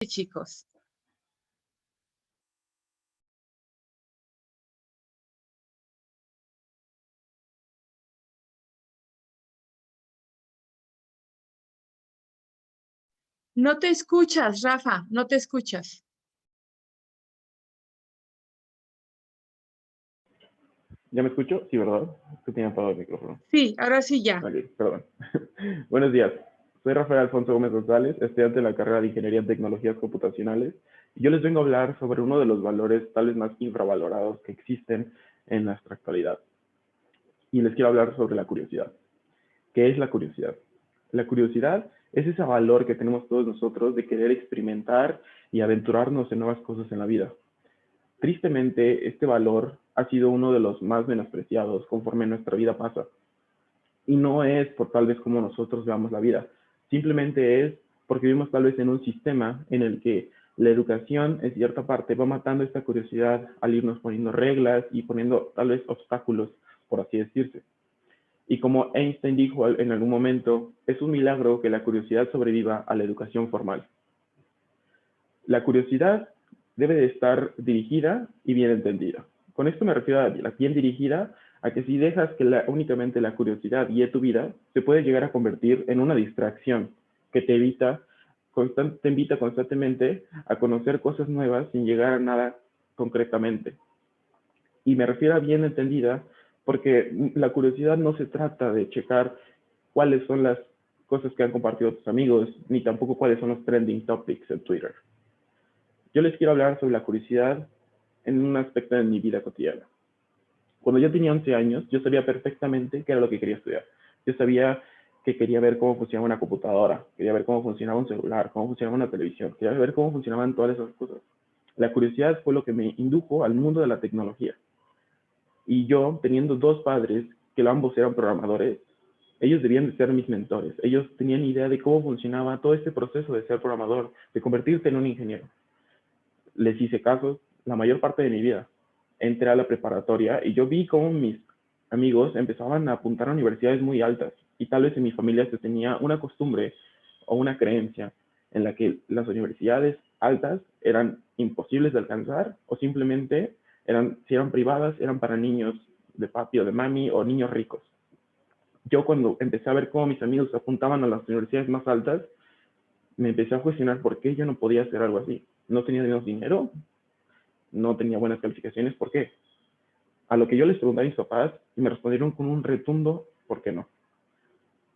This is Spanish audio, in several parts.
Chicos. No te escuchas, Rafa, no te escuchas. ¿Ya me escucho? Sí, ¿verdad? Es que tenía apagado el micrófono. Sí, ahora sí ya. Ok, perdón. Buenos días. Soy Rafael Alfonso Gómez González, estudiante de la carrera de Ingeniería en Tecnologías Computacionales, y yo les vengo a hablar sobre uno de los valores tal vez más infravalorados que existen en nuestra actualidad. Y les quiero hablar sobre la curiosidad. ¿Qué es la curiosidad? La curiosidad es ese valor que tenemos todos nosotros de querer experimentar y aventurarnos en nuevas cosas en la vida. Tristemente, este valor ha sido uno de los más menospreciados conforme nuestra vida pasa. Y no es por tal vez como nosotros veamos la vida, simplemente es porque vivimos tal vez en un sistema en el que la educación en cierta parte va matando esta curiosidad al irnos poniendo reglas y poniendo tal vez obstáculos, por así decirse. Y como Einstein dijo en algún momento, es un milagro que la curiosidad sobreviva a la educación formal. La curiosidad debe de estar dirigida y bien entendida. Con esto me refiero a la bien dirigida, a que si dejas que únicamente la curiosidad guíe tu vida, se puede llegar a convertir en una distracción que te invita constantemente a conocer cosas nuevas sin llegar a nada concretamente. Y me refiero a bien entendida porque la curiosidad no se trata de checar cuáles son las cosas que han compartido tus amigos, ni tampoco cuáles son los trending topics en Twitter. Yo les quiero hablar sobre la curiosidad en un aspecto de mi vida cotidiana. Cuando yo tenía 11 años, yo sabía perfectamente qué era lo que quería estudiar. Yo sabía que quería ver cómo funcionaba una computadora, quería ver cómo funcionaba un celular, cómo funcionaba una televisión, quería ver cómo funcionaban todas esas cosas. La curiosidad fue lo que me indujo al mundo de la tecnología. Y yo, teniendo dos padres que ambos eran programadores, ellos debían de ser mis mentores. Ellos tenían idea de cómo funcionaba todo este proceso de ser programador, de convertirte en un ingeniero. Les hice caso la mayor parte de mi vida. Entré a la preparatoria y yo vi cómo mis amigos empezaban a apuntar a universidades muy altas y tal vez en mi familia se tenía una costumbre o una creencia en la que las universidades altas eran imposibles de alcanzar o simplemente si eran privadas, eran para niños de papi o de mami o niños ricos. Yo cuando empecé a ver cómo mis amigos apuntaban a las universidades más altas, me empecé a cuestionar por qué yo no podía hacer algo así. No tenía menos dinero, no tenía buenas calificaciones, ¿por qué? A lo que yo les pregunté a mis papás y me respondieron con un rotundo, ¿por qué no?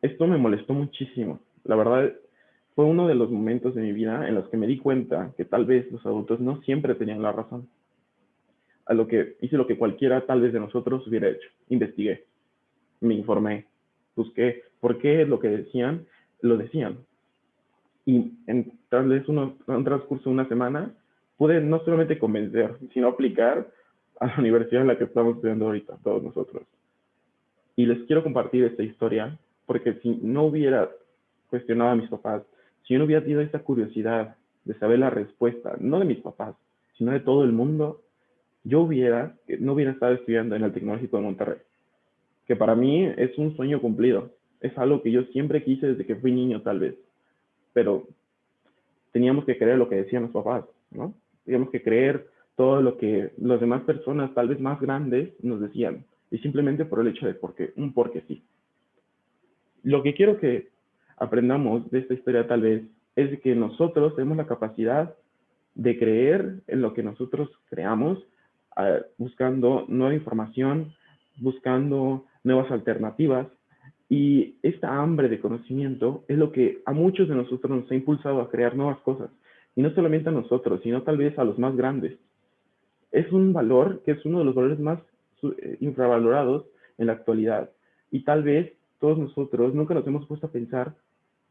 Esto me molestó muchísimo. La verdad, fue uno de los momentos de mi vida en los que me di cuenta que tal vez los adultos no siempre tenían la razón. A lo que hice lo que cualquiera tal vez de nosotros hubiera hecho. Investigué, me informé, busqué por qué lo que decían, lo decían. Y en tal vez un transcurso de una semana, pude no solamente convencer, sino aplicar a la universidad en la que estamos estudiando ahorita, todos nosotros. Y les quiero compartir esta historia, porque si no hubiera cuestionado a mis papás, si yo no hubiera tenido esta curiosidad de saber la respuesta, no de mis papás, sino de todo el mundo, no hubiera estado estudiando en el Tecnológico de Monterrey, que para mí es un sueño cumplido. Es algo que yo siempre quise desde que fui niño, tal vez, pero teníamos que creer lo que decían los papás, ¿no? Teníamos que creer todo lo que las demás personas, tal vez más grandes, nos decían. Y simplemente por el hecho de porque sí. Lo que quiero que aprendamos de esta historia tal vez es que nosotros tenemos la capacidad de creer en lo que nosotros creamos, buscando nueva información, buscando nuevas alternativas. Y esta hambre de conocimiento es lo que a muchos de nosotros nos ha impulsado a crear nuevas cosas. Y no solamente a nosotros, sino tal vez a los más grandes. Es un valor que es uno de los valores más infravalorados en la actualidad. Y tal vez todos nosotros nunca nos hemos puesto a pensar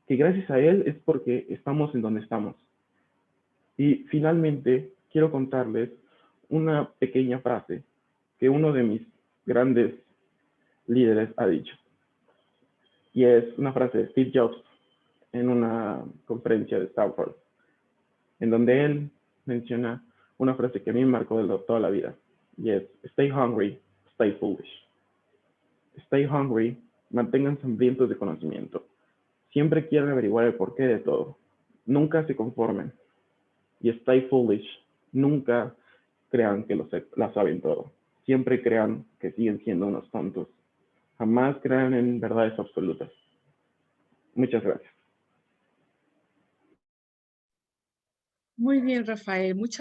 que gracias a él es porque estamos en donde estamos. Y finalmente, quiero contarles una pequeña frase que uno de mis grandes líderes ha dicho. Y es una frase de Steve Jobs en una conferencia de Stanford, en donde él menciona una frase que a mí me marcó de toda la vida. Y es, stay hungry, stay foolish. Stay hungry, mantengan hambrientos de conocimiento. Siempre quieran averiguar el porqué de todo. Nunca se conformen. y stay foolish. Nunca crean que la saben todo. Siempre crean que siguen siendo unos tontos. Jamás crean en verdades absolutas. Muchas gracias. Muy bien, Rafael. Muchas